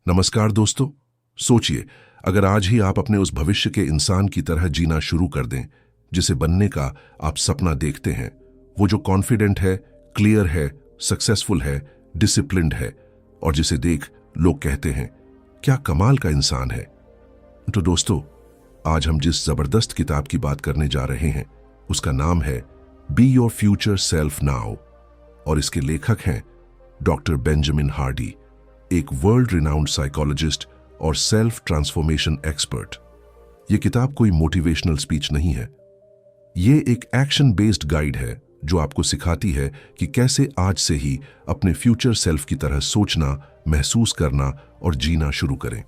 नमस्कार दोस्तों। सोचिए, अगर आज ही आप अपने उस भविष्य के इंसान की तरह जीना शुरू कर दें जिसे बनने का आप सपना देखते हैं, वो जो कॉन्फिडेंट है, क्लियर है, सक्सेसफुल है, डिसिप्लिन्ड है और जिसे देख लोग कहते हैं क्या कमाल का इंसान है। तो दोस्तों, आज हम जिस जबरदस्त किताब की बात करने जा रहे हैं उसका नाम है be your future self now और इसके लेखक हैं डॉक्टर बेंजामिन हार्डी, एक वर्ल्ड रिनाउंड साइकोलॉजिस्ट और सेल्फ ट्रांसफॉर्मेशन एक्सपर्ट। यह किताब कोई मोटिवेशनल स्पीच नहीं है, ये एक एक्शन बेस्ड गाइड है जो आपको सिखाती है कि कैसे आज से ही अपने फ्यूचर सेल्फ की तरह सोचना, महसूस करना और जीना शुरू करें।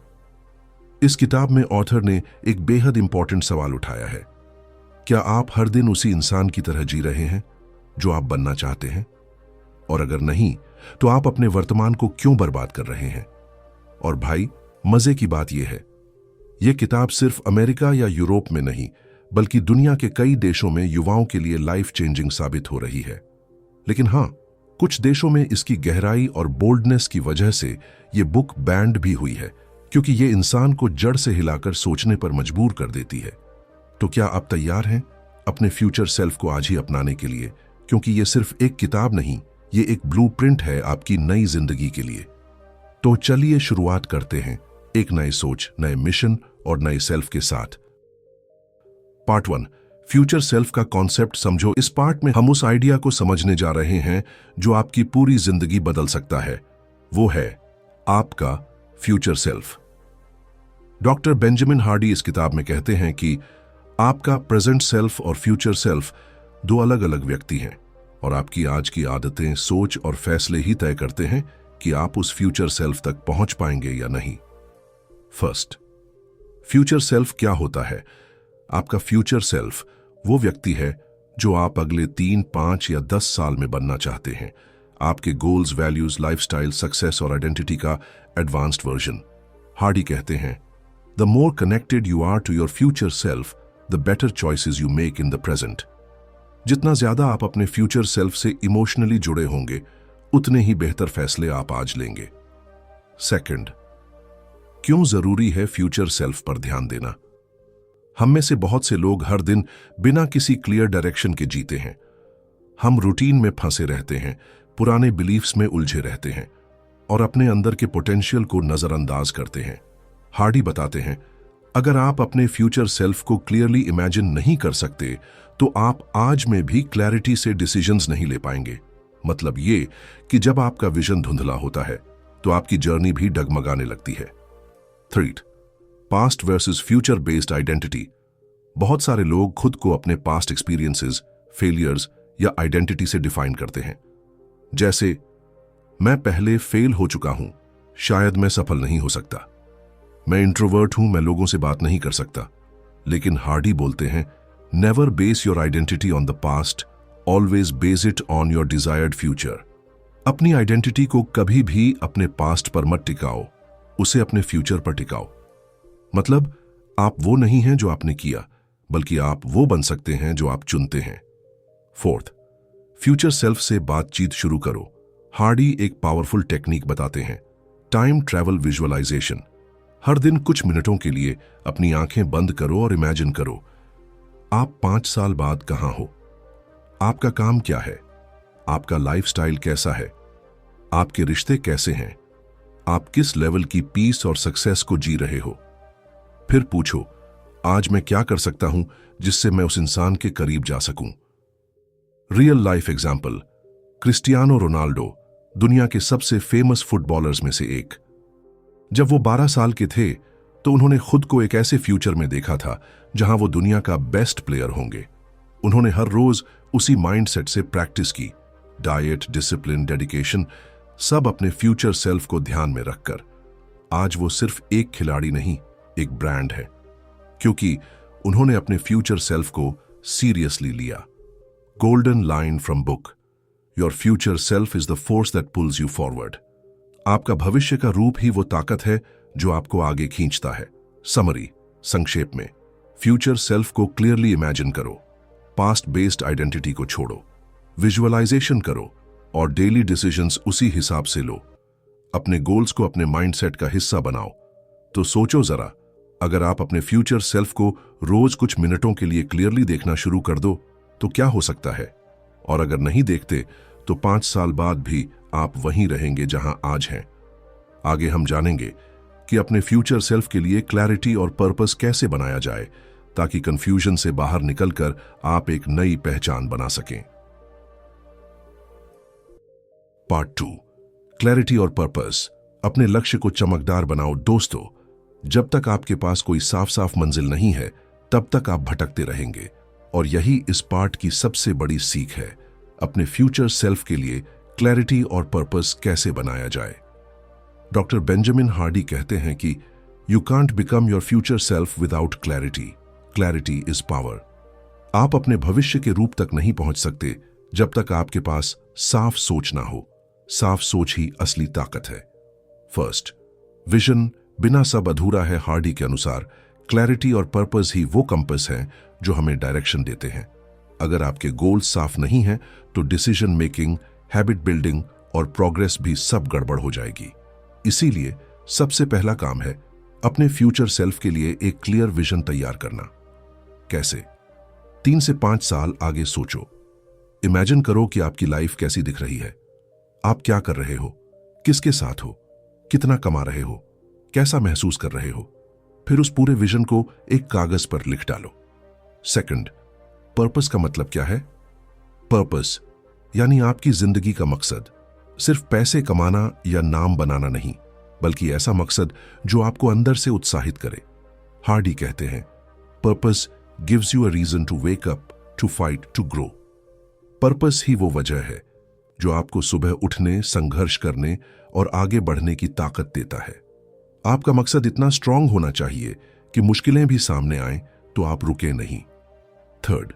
इस किताब में ऑथर ने एक बेहद इंपॉर्टेंट सवाल उठाया है, क्या आप हर दिन उसी इंसान की तरह जी रहे हैं जो आप बनना चाहते हैं? और अगर नहीं, तो आप अपने वर्तमान को क्यों बर्बाद कर रहे हैं? और भाई, मजे की बात यह है, यह किताब सिर्फ अमेरिका या यूरोप में नहीं बल्कि दुनिया के कई देशों में युवाओं के लिए लाइफ चेंजिंग साबित हो रही है। लेकिन हां, कुछ देशों में इसकी गहराई और बोल्डनेस की वजह से यह बुक बैंड भी हुई है, क्योंकि यह इंसान को जड़ से हिलाकर सोचने पर मजबूर कर देती है। तो क्या आप तैयार हैं अपने फ्यूचर सेल्फ को आज ही अपनाने के लिए? क्योंकि यह सिर्फ एक किताब नहीं, ये एक ब्लूप्रिंट है आपकी नई जिंदगी के लिए। तो चलिए शुरुआत करते हैं एक नई सोच, नए मिशन और नए सेल्फ के साथ। पार्ट 1, फ्यूचर सेल्फ का कॉन्सेप्ट समझो। इस पार्ट में हम उस आइडिया को समझने जा रहे हैं जो आपकी पूरी जिंदगी बदल सकता है। वो है आपका future self. Doctor Benjamin Hardy इस किताब में कहते हैं कि आपका प्रेजेंट सेल्फ और फ्यूचर सेल्फ दो अलग अलग व्यक्ति हैं और आपकी आज की आदतें, सोच और फैसले ही तय करते हैं कि आप उस फ्यूचर सेल्फ तक पहुंच पाएंगे या नहीं। फर्स्ट, फ्यूचर सेल्फ क्या होता है? आपका फ्यूचर सेल्फ वो व्यक्ति है जो आप अगले 3, 5 या 10 साल में बनना चाहते हैं। आपके गोल्स, वैल्यूज, लाइफस्टाइल, सक्सेस और आइडेंटिटी का एडवांस्ड वर्जन। हार्डी कहते हैं, the more connected you are to your future self, the better choices you make in the present. जितना ज्यादा आप अपने फ्यूचर सेल्फ से इमोशनली जुड़े होंगे, उतने ही बेहतर फैसले आप आज लेंगे। सेकंड, क्यों जरूरी है फ्यूचर सेल्फ पर ध्यान देना? हम में से बहुत से लोग हर दिन बिना किसी क्लियर डायरेक्शन के जीते हैं। हम रूटीन में फंसे रहते हैं, पुराने बिलीफ्स में उलझे रहते हैं और अपने अंदर के पोटेंशियल को नजरअंदाज करते हैं। हार्डी बताते हैं, अगर आप अपने फ्यूचर सेल्फ को क्लियरली इमेजिन नहीं कर सकते तो आप आज में भी क्लैरिटी से डिसीजंस नहीं ले पाएंगे। मतलब ये कि जब आपका विजन धुंधला होता है तो आपकी जर्नी भी डगमगाने लगती है। Third, past versus future based identity. बहुत सारे लोग खुद को अपने पास्ट एक्सपीरियंसेस, फेलियर्स या आइडेंटिटी से डिफाइन करते हैं। जैसे, मैं पहले फेल हो चुका हूं, शायद मैं सफल नहीं हो सकता। मैं इंट्रोवर्ट हूं, मैं लोगों से बात नहीं कर सकता। लेकिन हार्डी बोलते हैं, never base your identity on the past, always base it on your desired future. अपनी आइडेंटिटी को कभी भी अपने पास्ट पर मत टिकाओ, उसे अपने फ्यूचर पर टिकाओ। मतलब, आप वो नहीं हैं जो आपने किया, बल्कि आप वो बन सकते हैं जो आप चुनते हैं। फोर्थ, फ्यूचर सेल्फ से बातचीत शुरू करो। हार्डी एक पावरफुल टेक्निक बताते हैं, टाइम ट्रैवल विजुअलाइजेशन। हर दिन कुछ मिनटों के लिए अपनी आंखें बंद करो और इमेजिन करो, आप 5 साल बाद कहां हो? आपका काम क्या है? आपका लाइफस्टाइल कैसा है? आपके रिश्ते कैसे हैं? आप किस लेवल की पीस और सक्सेस को जी रहे हो? फिर पूछो, आज मैं क्या कर सकता हूं जिससे मैं उस इंसान के करीब जा सकूं? Real life example, Cristiano Ronaldo दुनिया के सबसे फेमस फुटबॉलर्स में से एक। जब वो 12 साल के थे तो उन्होंने खुद को एक ऐसे फ्यूचर में देखा था जहां वो दुनिया का बेस्ट प्लेयर होंगे। उन्होंने हर रोज उसी माइंडसेट से प्रैक्टिस की, डाइट, डिसिप्लिन, डेडिकेशन, सब अपने फ्यूचर सेल्फ को ध्यान में रखकर। आज वो सिर्फ एक खिलाड़ी नहीं, एक ब्रांड है, क्योंकि उन्होंने अपने फ्यूचर सेल्फ को सीरियसली लिया। Golden line from book, your future self is the force that pools you forward. आपका भविष्य का रूप ही वो ताकत है जो आपको आगे खींचता है। समरी, संक्षेप में, फ्यूचर सेल्फ को क्लियरली इमेजिन करो, पास्ट बेस्ड आइडेंटिटी को छोड़ो, विजुअलाइजेशन करो और डेली डिसीजंस उसी हिसाब से लो। अपने गोल्स को अपने माइंडसेट का हिस्सा बनाओ। तो सोचो जरा, अगर आप अपने फ्यूचर सेल्फ को रोज कुछ मिनटों के लिए क्लियरली देखना शुरू कर दो तो क्या हो सकता है। और अगर नहीं देखते तो 5 साल बाद भी आप वहीं रहेंगे जहां आज हैं। आगे हम जानेंगे कि अपने फ्यूचर सेल्फ के लिए क्लैरिटी और पर्पस कैसे बनाया जाए ताकि कंफ्यूजन से बाहर निकलकर आप एक नई पहचान बना सकें। पार्ट 2, क्लैरिटी और पर्पस। अपने लक्ष्य को चमकदार बनाओ। दोस्तों, जब तक आपके पास कोई साफ साफ मंजिल नहीं है तब तक आप भटकते रहेंगे, और यही इस पार्ट की सबसे बड़ी सीख है। अपने फ्यूचर सेल्फ के लिए क्लैरिटी और पर्पस कैसे बनाया जाए। डॉक्टर बेंजामिन हार्डी कहते हैं कि you can't become your future self without clarity. Clarity is power. आप अपने भविष्य के रूप तक नहीं पहुंच सकते जब तक आपके पास साफ सोच ना हो। साफ सोच ही असली ताकत है। फर्स्ट, विजन बिना सब अधूरा है। हार्डी के अनुसार क्लैरिटी और पर्पस ही वो कंपस हैं जो हमें डायरेक्शन देते हैं। अगर आपके गोल्स साफ नहीं हैं तो डिसीजन मेकिंग, हैबिट बिल्डिंग और प्रोग्रेस भी सब गड़बड़ हो जाएगी। इसीलिए सबसे पहला काम है अपने फ्यूचर सेल्फ के लिए एक क्लियर विजन तैयार करना। कैसे? 3 से 5 साल आगे सोचो। इमेजिन करो कि आपकी लाइफ कैसी दिख रही है। आप क्या कर रहे हो, किसके साथ हो, कितना कमा रहे हो, कैसा महसूस कर रहे हो। फिर उस पूरे विजन को एक कागज पर लिख डालो। सेकंड, पर्पस का मतलब क्या है? पर्पस यानी आपकी जिंदगी का मकसद। सिर्फ पैसे कमाना या नाम बनाना नहीं, बल्कि ऐसा मकसद जो आपको अंदर से उत्साहित करे। हार्डी कहते हैं, purpose gives you a reason to wake up, to fight, to grow. Purpose ही वो वजह है जो आपको सुबह उठने, संघर्ष करने और आगे बढ़ने की ताकत देता है। आपका मकसद इतना स्ट्रांग होना चाहिए कि मुश्किलें भी सामने आएं तो आप रुके नहीं। थर्ड,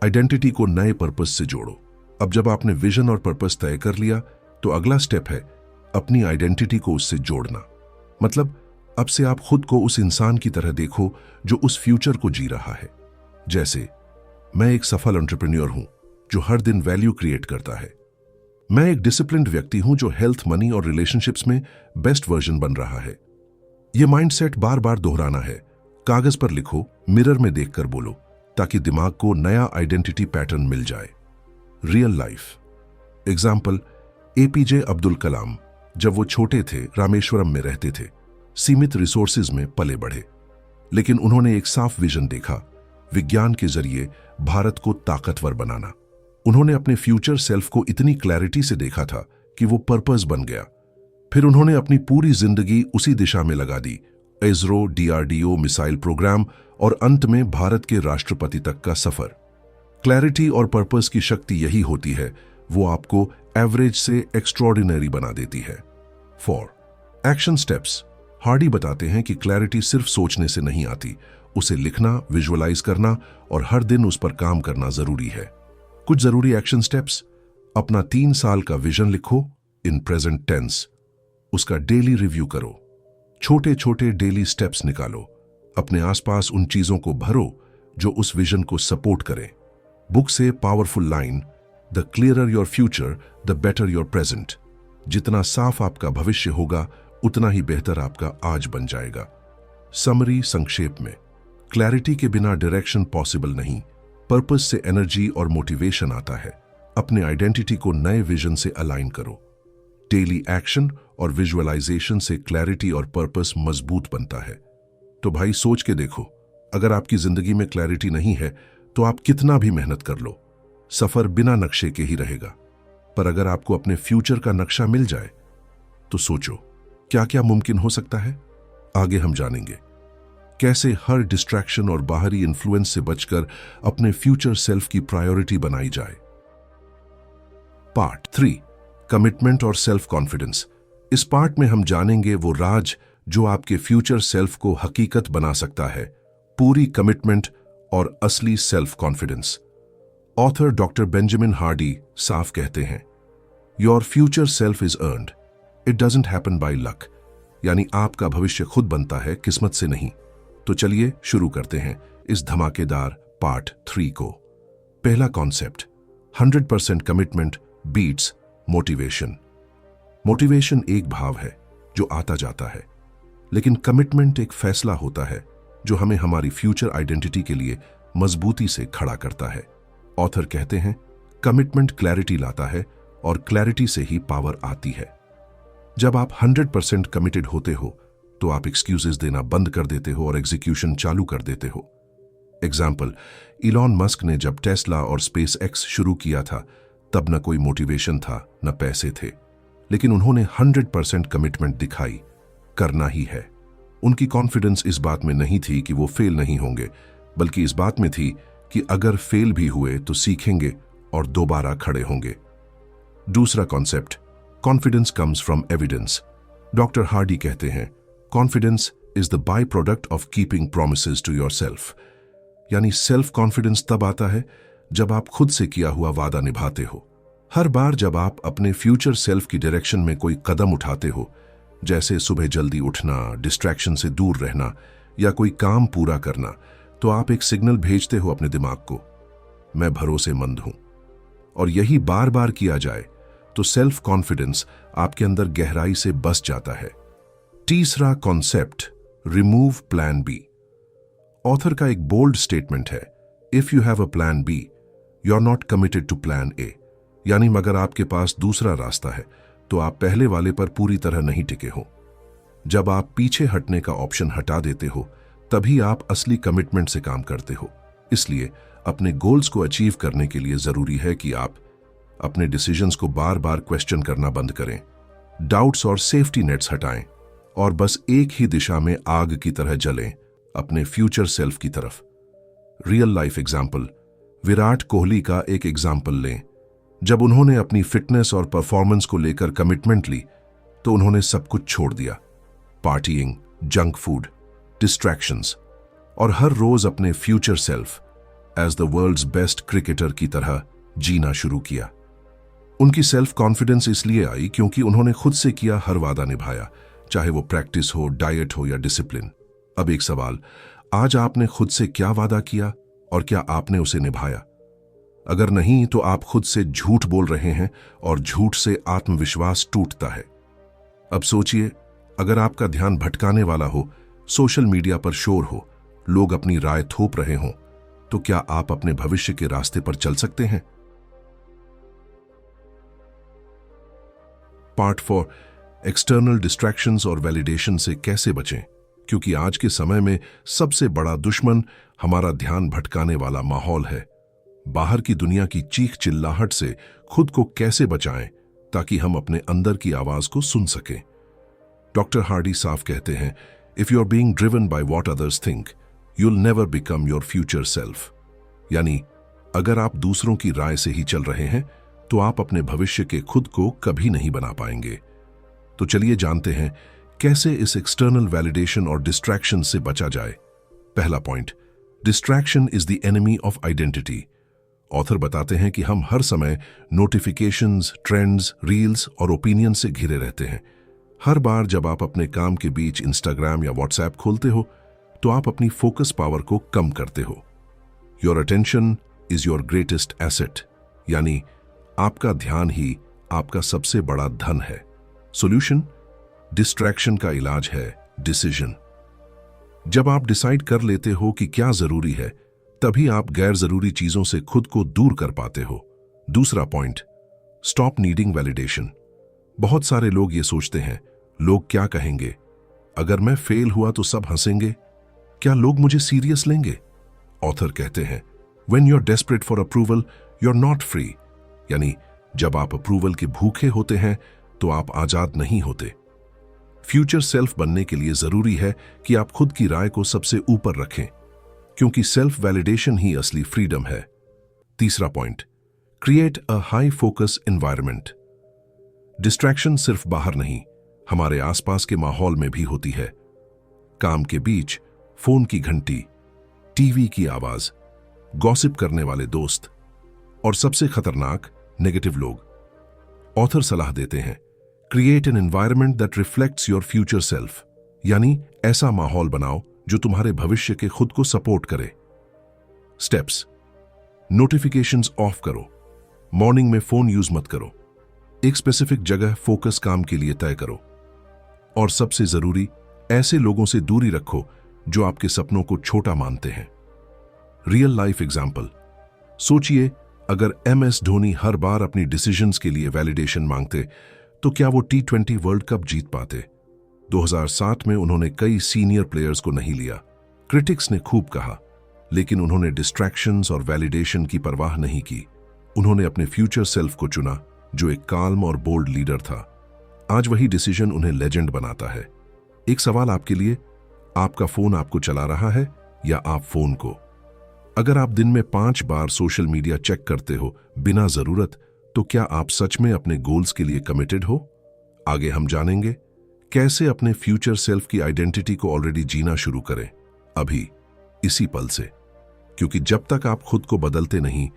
आइडेंटिटी को नए पर्पस से जोड़ो। अब जब आपने विजन और पर्पस तय कर लिया तो अगला स्टेप है अपनी आइडेंटिटी को उससे जोड़ना। मतलब अब से आप खुद को उस इंसान की तरह देखो जो उस फ्यूचर को जी रहा है। जैसे मैं एक सफल एंटरप्रेन्योर हूं जो हर दिन वैल्यू क्रिएट करता है। मैं एक डिसिप्लिन्ड व्यक्ति हूं जो हेल्थ, मनी और रिलेशनशिप्स में बेस्ट वर्जन बन रहा है। यह माइंडसेट बार बार दोहराना है। कागज पर लिखो, मिरर में देखकर बोलो, ताकि दिमाग को नया आइडेंटिटी पैटर्न मिल जाए। Real life example, APJ Abdul Kalam जब वो छोटे थे रामेश्वरम में रहते थे। सीमित रिसोर्सेज में पले बढ़े, लेकिन उन्होंने एक साफ विजन देखा, विज्ञान के जरिए भारत को ताकतवर बनाना। उन्होंने अपने फ्यूचर सेल्फ को इतनी क्लैरिटी से देखा था कि वो पर्पस बन गया। फिर उन्होंने अपनी पूरी जिंदगी उसी दिशा में लगा दी। इसरो, डीआरडीओ, मिसाइल प्रोग्राम और अंत में भारत के राष्ट्रपति तक का सफर। क्लैरिटी और पर्पस की शक्ति यही होती है, वो आपको एवरेज से एक्स्ट्रॉर्डिनरी बना देती है। 4, एक्शन स्टेप्स। हार्डी बताते हैं कि क्लैरिटी सिर्फ सोचने से नहीं आती, उसे लिखना, विजुअलाइज करना और हर दिन उस पर काम करना जरूरी है। कुछ जरूरी एक्शन स्टेप्स: अपना 3 साल का विजन लिखो इन प्रेजेंट टेंस। उसका डेली रिव्यू करो। छोटे छोटे डेली स्टेप्स निकालो। अपने आसपास उन चीजों को भरो जो उस विजन को सपोर्ट करें। बुक से powerful line, the clearer your future the better your present. जितना साफ आपका भविष्य होगा उतना ही बेहतर आपका आज बन जाएगा। समरी संक्षेप में, क्लैरिटी के बिना डायरेक्शन पॉसिबल नहीं। पर्पस से एनर्जी और मोटिवेशन आता है। अपने आइडेंटिटी को नए विजन से अलाइन करो। डेली एक्शन और विजुअलाइजेशन से क्लैरिटी और पर्पस मजबूत बनता है। तो भाई सोच के देखो, अगर आपकी जिंदगी में क्लैरिटी नहीं है तो आप कितना भी मेहनत कर लो, सफर बिना नक्शे के ही रहेगा। पर अगर आपको अपने फ्यूचर का नक्शा मिल जाए तो सोचो क्या क्या मुमकिन हो सकता है। आगे हम जानेंगे कैसे हर डिस्ट्रैक्शन और बाहरी इन्फ्लुएंस से बचकर अपने फ्यूचर सेल्फ की प्रायोरिटी बनाई जाए। पार्ट 3, कमिटमेंट और सेल्फ कॉन्फिडेंस। इस पार्ट में हम जानेंगे वो राज जो आपके फ्यूचर सेल्फ को हकीकत बना सकता है। पूरी कमिटमेंट और असली self confidence. Author doctor Benjamin Hardy साफ कहते हैं, your future self is earned, it doesn't happen by luck. यानी आपका भविष्य खुद बनता है, किस्मत से नहीं। तो चलिए शुरू करते हैं इस धमाकेदार पार्ट 3 को। पहला concept, 100% commitment beats motivation. Motivation एक भाव है जो आता जाता है, लेकिन कमिटमेंट एक फैसला होता है जो हमें हमारी फ्यूचर आइडेंटिटी के लिए मजबूती से खड़ा करता है। ऑथर कहते हैं, कमिटमेंट क्लैरिटी लाता है और क्लैरिटी से ही पावर आती है। जब आप 100% कमिटेड होते हो तो आप एक्सक्यूजेस देना बंद कर देते हो और एग्जीक्यूशन चालू कर देते हो। एग्जाम्पल, इलॉन मस्क ने जब टेस्ला और स्पेस एक्स शुरू किया था तब न कोई मोटिवेशन था न पैसे थे, लेकिन उन्होंने 100% कमिटमेंट दिखाई, करना ही है। उनकी कॉन्फिडेंस इस बात में नहीं थी कि वो फेल नहीं होंगे, बल्कि इस बात में थी कि अगर फेल भी हुए तो सीखेंगे और दोबारा खड़े होंगे। दूसरा concept, confidence comes from evidence. Doctor Hardy कहते हैं, confidence is the by product of keeping promises to yourself. यानी सेल्फ कॉन्फिडेंस तब आता है जब आप खुद से किया हुआ वादा निभाते हो। हर बार जब आप अपने फ्यूचर सेल्फ की डायरेक्शन में कोई कदम उठाते हो, जैसे सुबह जल्दी उठना, डिस्ट्रैक्शन से दूर रहना या कोई काम पूरा करना, तो आप एक सिग्नल भेजते हो अपने दिमाग को, मैं भरोसेमंद हूं। और यही बार बार किया जाए तो सेल्फ कॉन्फिडेंस आपके अंदर गहराई से बस जाता है। तीसरा concept, remove plan B. Author का एक बोल्ड स्टेटमेंट है, if you have a plan B you are not committed to plan A. यानी मगर आपके पास दूसरा रास्ता है तो आप पहले वाले पर पूरी तरह नहीं टिके हो। जब आप पीछे हटने का ऑप्शन हटा देते हो तभी आप असली कमिटमेंट से काम करते हो। इसलिए अपने गोल्स को अचीव करने के लिए जरूरी है कि आप अपने डिसीजंस को बार बार क्वेश्चन करना बंद करें, डाउट्स और सेफ्टी नेट्स हटाएं और बस एक ही दिशा में आग की तरह जलें, अपने फ्यूचर सेल्फ की तरफ। Real life example, Virat Kohli का एक एग्जाम्पल लें। जब उन्होंने अपनी फिटनेस और परफॉर्मेंस को लेकर कमिटमेंट ली तो उन्होंने सब कुछ छोड़ दिया, पार्टिंग, जंक फूड, डिस्ट्रैक्शंस, और हर रोज अपने future self as the world's best cricketer की तरह जीना शुरू किया। उनकी सेल्फ कॉन्फिडेंस इसलिए आई क्योंकि उन्होंने खुद से किया हर वादा निभाया, चाहे वो प्रैक्टिस हो, डाइट हो या डिसिप्लिन। अब एक सवाल, आज आपने खुद से क्या वादा किया और क्या आपने उसे निभाया? अगर नहीं तो आप खुद से झूठ बोल रहे हैं और झूठ से आत्मविश्वास टूटता है। अब सोचिए, अगर आपका ध्यान भटकाने वाला हो, सोशल मीडिया पर शोर हो, लोग अपनी राय थोप रहे हों, तो क्या आप अपने भविष्य के रास्ते पर चल सकते हैं? पार्ट 4, एक्सटर्नल डिस्ट्रैक्शंस और वैलिडेशन से कैसे बचें, क्योंकि आज के समय में सबसे बड़ा दुश्मन हमारा ध्यान भटकाने वाला माहौल है। बाहर की दुनिया की चीख चिल्लाहट से खुद को कैसे बचाएं ताकि हम अपने अंदर की आवाज को सुन सकें। डॉक्टर हार्डी साफ कहते हैं, if you are being driven by what others think you will never become your future self. यानी अगर आप दूसरों की राय से ही चल रहे हैं तो आप अपने भविष्य के खुद को कभी नहीं बना पाएंगे। तो चलिए जानते हैं कैसे इस एक्सटर्नल वैलिडेशन और डिस्ट्रैक्शन से बचा जाए। पहला point, distraction is the enemy of identity. Author बताते हैं कि हम हर समय नोटिफिकेशंस, ट्रेंड्स, रील्स और ओपिनियन से घिरे रहते हैं। हर बार जब आप अपने काम के बीच इंस्टाग्राम या व्हाट्सएप खोलते हो तो आप अपनी फोकस पावर को कम करते हो। Your attention is your greatest asset, यानी आपका ध्यान ही आपका सबसे बड़ा धन है। सॉल्यूशन, डिस्ट्रैक्शन का इलाज है डिसीजन। जब आप डिसाइड कर लेते हो कि क्या जरूरी है, तभी आप गैर जरूरी चीजों से खुद को दूर कर पाते हो। दूसरा पॉइंट, स्टॉप नीडिंग वैलिडेशन। बहुत सारे लोग ये सोचते हैं, लोग क्या कहेंगे, अगर मैं फेल हुआ तो सब हंसेंगे, क्या लोग मुझे सीरियस लेंगे? ऑथर कहते हैं, when you are desperate for approval you are not free. यानी जब आप अप्रूवल के भूखे होते हैं तो आप आजाद नहीं होते। फ्यूचर सेल्फ बनने के लिए जरूरी है कि आप खुद की राय को सबसे ऊपर रखें, क्योंकि सेल्फ वैलिडेशन ही असली फ्रीडम है। तीसरा point, create a high focus environment. Distraction सिर्फ बाहर नहीं, हमारे आसपास के माहौल में भी होती है। काम के बीच फोन की घंटी, टीवी की आवाज, गॉसिप करने वाले दोस्त और सबसे खतरनाक नेगेटिव लोग। ऑथर सलाह देते हैं, create an environment that reflects your future self. यानी ऐसा माहौल बनाओ जो तुम्हारे भविष्य के खुद को सपोर्ट करे। स्टेप्स, नोटिफिकेशंस ऑफ करो, मॉर्निंग में फोन यूज मत करो, एक स्पेसिफिक जगह फोकस काम के लिए तय करो। और सबसे जरूरी, ऐसे लोगों से दूरी रखो जो आपके सपनों को छोटा मानते हैं। रियल लाइफ एग्जाम्पल, सोचिए अगर MS धोनी हर बार अपनी डिसीजंस के लिए वैलिडेशन मांगते तो क्या वो T20 वर्ल्ड कप जीत पाते? 2007 में उन्होंने कई सीनियर प्लेयर्स को नहीं लिया। क्रिटिक्स ने खूब कहा, लेकिन उन्होंने डिस्ट्रैक्शंस और वैलिडेशन की परवाह नहीं की। उन्होंने अपने फ्यूचर सेल्फ को चुना, जो एक काल्म और बोल्ड लीडर था। आज वही डिसीजन उन्हें लेजेंड बनाता है। एक सवाल आपके लिए, आपका फोन आपको चला रहा है या आप फोन को? अगर आप दिन में 5 बार सोशल मीडिया चेक करते हो बिना जरूरत, तो क्या आप सच में अपने गोल्स के लिए कमिटेड हो? आगे हम जानेंगे कैसे अपने फ्यूचर सेल्फ की आइडेंटिटी को ऑलरेडी जीना शुरू करें, अभी इसी पल से। क्योंकि जब तक आप खुद को बदलते नहीं,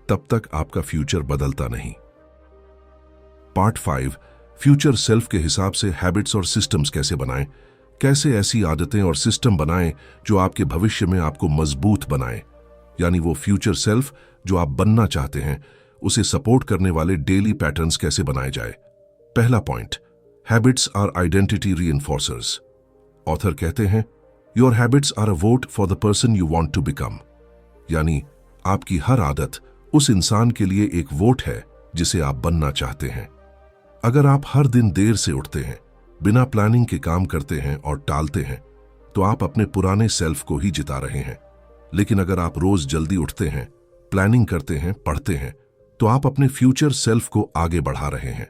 तब तक आपका फ्यूचर बदलता नहीं। पार्ट 5, फ्यूचर सेल्फ के हिसाब से हैबिट्स और सिस्टम्स कैसे बनाएं। कैसे ऐसी आदतें और सिस्टम बनाएं जो आपके भविष्य में आपको मजबूत बनाएं, यानी वो फ्यूचर सेल्फ जो आप बनना चाहते हैं, उसे सपोर्ट करने वाले डेली पैटर्न्स कैसे बनाए जाए। पहला point, habits are identity reinforcers. Author कहते हैं, your habits are a vote for the person you want to become. यानी आपकी हर आदत उस इंसान के लिए एक वोट है जिसे आप बनना चाहते हैं। अगर आप हर दिन देर से उठते हैं, बिना प्लानिंग के काम करते हैं और टालते हैं, तो आप अपने पुराने सेल्फ को ही जिता रहे हैं। लेकिन अगर आप रोज जल्दी उठते हैं, प्लानिंग करते हैं, पढ़ते हैं, तो आप अपने फ्यूचर सेल्फ को आगे बढ़ा रहे हैं।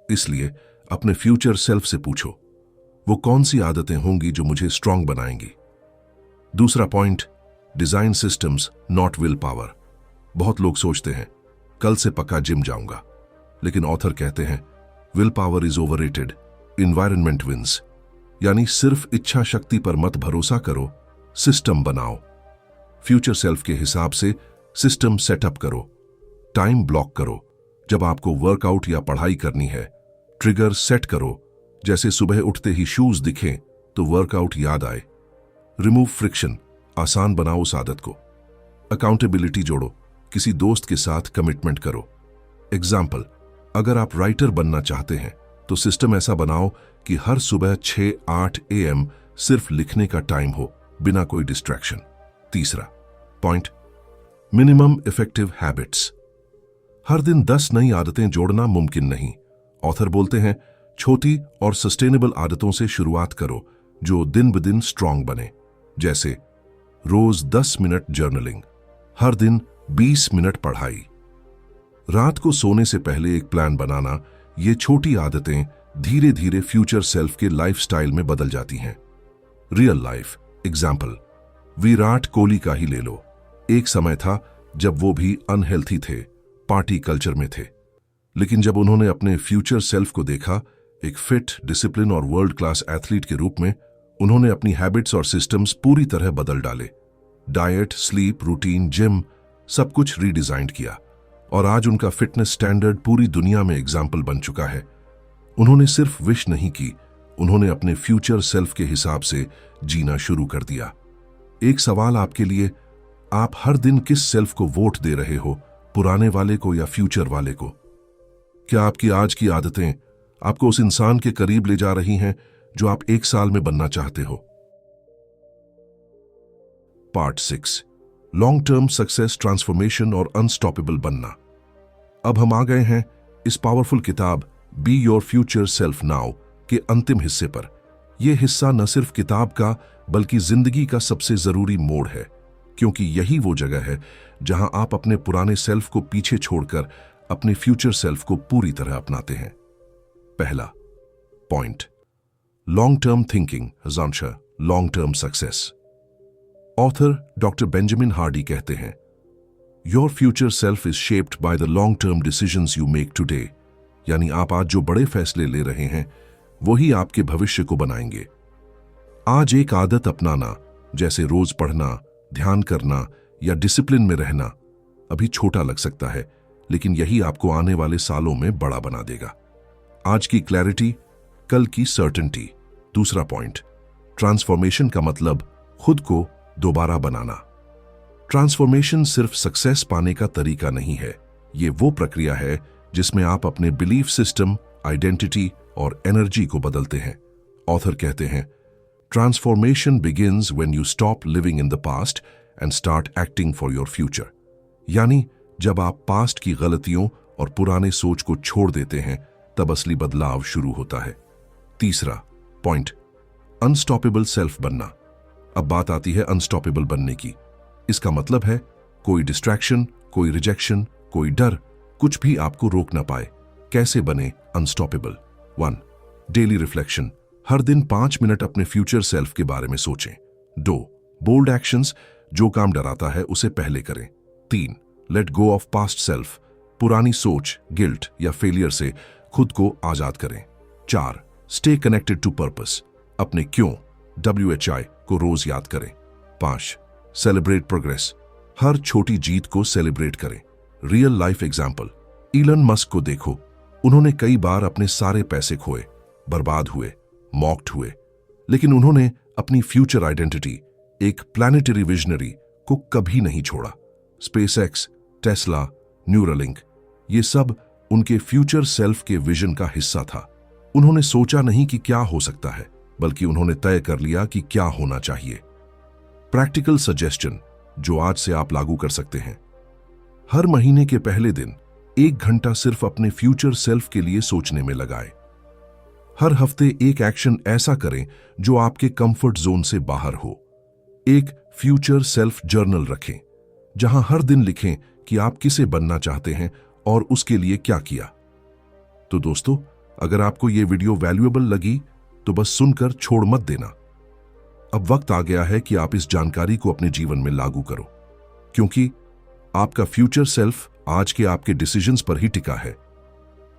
इसलिए अपने फ्यूचर सेल्फ से पूछो, वो कौन सी आदतें होंगी जो मुझे स्ट्रांग बनाएंगी। दूसरा point, design systems not will power. बहुत लोग सोचते हैं कल से पक्का जिम जाऊंगा, लेकिन ऑथर कहते हैं will power is overrated, environment wins. यानी सिर्फ इच्छा शक्ति पर मत भरोसा करो, सिस्टम बनाओ। फ्यूचर सेल्फ के हिसाब से सिस्टम सेटअप करो, टाइम ब्लॉक करो। जब आपको वर्कआउट या पढ़ाई करनी है, ट्रिगर सेट करो, जैसे सुबह उठते ही शूज दिखें तो वर्कआउट याद आए। रिमूव फ्रिक्शन, आसान बनाओ उस आदत को। अकाउंटेबिलिटी जोड़ो, किसी दोस्त के साथ कमिटमेंट करो। एग्जाम्पल, अगर आप राइटर बनना चाहते हैं तो सिस्टम ऐसा बनाओ कि हर सुबह 6-8 AM सिर्फ लिखने का टाइम हो, बिना कोई डिस्ट्रैक्शन। तीसरा पॉइंट, मिनिमम इफेक्टिव हैबिट्स। हर दिन 10 नई आदतें जोड़ना मुमकिन नहीं। ऑथर बोलते हैं, छोटी और सस्टेनेबल आदतों से शुरुआत करो जो दिन ब दिन स्ट्रांग बने। जैसे रोज 10 मिनट जर्नलिंग, हर दिन 20 मिनट पढ़ाई, रात को सोने से पहले एक प्लान बनाना। ये छोटी आदतें धीरे धीरे फ्यूचर सेल्फ के लाइफस्टाइल में बदल जाती हैं। Real life example, Virat Kohli का ही ले लो। एक समय था जब वो भी अनहेल्थी थे, पार्टी कल्चर में थे, लेकिन जब उन्होंने अपने फ्यूचर सेल्फ को देखा, एक फिट, डिसिप्लिन और वर्ल्ड क्लास एथलीट के रूप में, उन्होंने अपनी हैबिट्स और सिस्टम्स पूरी तरह बदल डाले। डाइट, स्लीप, रूटीन, जिम, सब कुछ रीडिजाइन किया और आज उनका फिटनेस स्टैंडर्ड पूरी दुनिया में एग्जाम्पल बन चुका है। उन्होंने सिर्फ विश नहीं की, उन्होंने अपने फ्यूचर सेल्फ के हिसाब से जीना शुरू कर दिया। एक सवाल आपके लिए, आप हर दिन किस सेल्फ को वोट दे रहे हो, पुराने वाले को या फ्यूचर वाले को? क्या आपकी आज की आदतें आपको उस इंसान के करीब ले जा रही हैं जो आप 1 साल में बनना चाहते हो? Part 6, long term success, transformation और अनस्टॉपेबल बनना। अब हम आ गए हैं इस पावरफुल किताब be your future self now के अंतिम हिस्से पर। यह हिस्सा न सिर्फ किताब का बल्कि जिंदगी का सबसे जरूरी मोड़ है, क्योंकि यही वो जगह है जहां आप अपने पुराने सेल्फ को पीछे छोड़कर अपने फ्यूचर सेल्फ को पूरी तरह अपनाते हैं। पहला पॉइंट, लॉन्ग टर्म थिंकिंग हजांशा long term success. Author doctor Benjamin Hardy कहते हैं, your future self is shaped by the long term decisions you make today. यानी आप आज जो बड़े फैसले ले रहे हैं वही आपके भविष्य को बनाएंगे। आज एक आदत अपनाना, जैसे रोज पढ़ना, ध्यान करना या डिसिप्लिन में रहना, अभी छोटा लग सकता है, लेकिन यही आपको आने वाले सालों में बड़ा बना देगा। आज की क्लैरिटी, कल की सर्टेनिटी। दूसरा पॉइंट, ट्रांसफॉर्मेशन का मतलब खुद को दोबारा बनाना। ट्रांसफॉर्मेशन सिर्फ सक्सेस पाने का तरीका नहीं है, ये वो प्रक्रिया है जिसमें आप अपने बिलीफ सिस्टम, आइडेंटिटी और एनर्जी को बदलते हैं। ऑथर कहते हैं, transformation begins when you stop living in the past and start acting for your future. यानी जब आप पास्ट की गलतियों और पुराने सोच को छोड़ देते हैं, तब असली बदलाव शुरू होता है। तीसरा पॉइंट, अनस्टॉपेबल सेल्फ बनना। अब बात आती है अनस्टॉपेबल बनने की। इसका मतलब है कोई डिस्ट्रैक्शन, कोई रिजेक्शन, कोई डर, कुछ भी आपको रोक ना पाए। कैसे बने अनस्टॉपेबल? 1. Daily reflection. हर दिन 5 मिनट अपने फ्यूचर सेल्फ के बारे में सोचें। 2. Bold actions. जो काम डराता है उसे पहले करें। 3. Let go of past self. पुरानी सोच, गिल्ट या फेलियर से खुद को आजाद करें। 4. Stay connected to purpose. अपने क्यों, WHI, को रोज याद करें। 5. Celebrate progress. हर छोटी जीत को सेलिब्रेट करें। Real life example, Elon Musk को देखो। उन्होंने कई बार अपने सारे पैसे खोए, बर्बाद हुए, मॉक्ड हुए, लेकिन उन्होंने अपनी फ्यूचर आइडेंटिटी, एक प्लैनेटरी विजनरी, को कभी नहीं छोड़ा। स्पेसएक्स, टेस्ला, न्यूरालिंक, ये सब उनके फ्यूचर सेल्फ के विजन का हिस्सा था। उन्होंने सोचा नहीं कि क्या हो सकता है, बल्कि उन्होंने तय कर लिया कि क्या होना चाहिए। प्रैक्टिकल सजेशन जो आज से आप लागू कर सकते हैं। हर महीने के पहले दिन 1 घंटा सिर्फ अपने फ्यूचर सेल्फ के लिए सोचने में लगाएं। हर हफ्ते एक एक्शन ऐसा करें जो आपके कंफर्ट जोन से बाहर हो। एक फ्यूचर सेल्फ जर्नल रखें, जहां हर दिन लिखें कि आप किसे बनना चाहते हैं और उसके लिए क्या किया। तो दोस्तों, अगर आपको यह वीडियो वैल्यूएबल लगी तो बस सुनकर छोड़ मत देना। अब वक्त आ गया है कि आप इस जानकारी को अपने जीवन में लागू करो, क्योंकि आपका फ्यूचर सेल्फ आज के आपके डिसीजंस पर ही टिका है।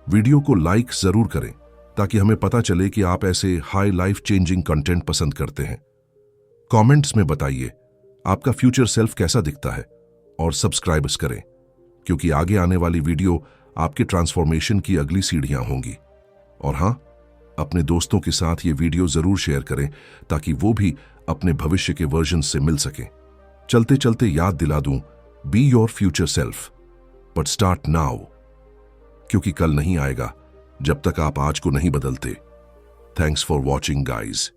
वीडियो को लाइक जरूर करें ताकि हमें पता चले कि आप ऐसे हाई लाइफ चेंजिंग कंटेंट पसंद करते हैं। कमेंट्स में बताइए आपका फ्यूचर सेल्फ कैसा दिखता है और सब्सक्राइब करें, क्योंकि आगे आने वाली वीडियो आपके ट्रांसफॉर्मेशन की अगली सीढ़ियां होंगी। और हां, अपने दोस्तों के साथ ये वीडियो जरूर शेयर करें ताकि वो भी अपने भविष्य के वर्जन से मिल सकें। चलते चलते याद दिला दूं, be your future self but start now, क्योंकि कल नहीं आएगा जब तक आप आज को नहीं बदलते। Thanks for watching guys.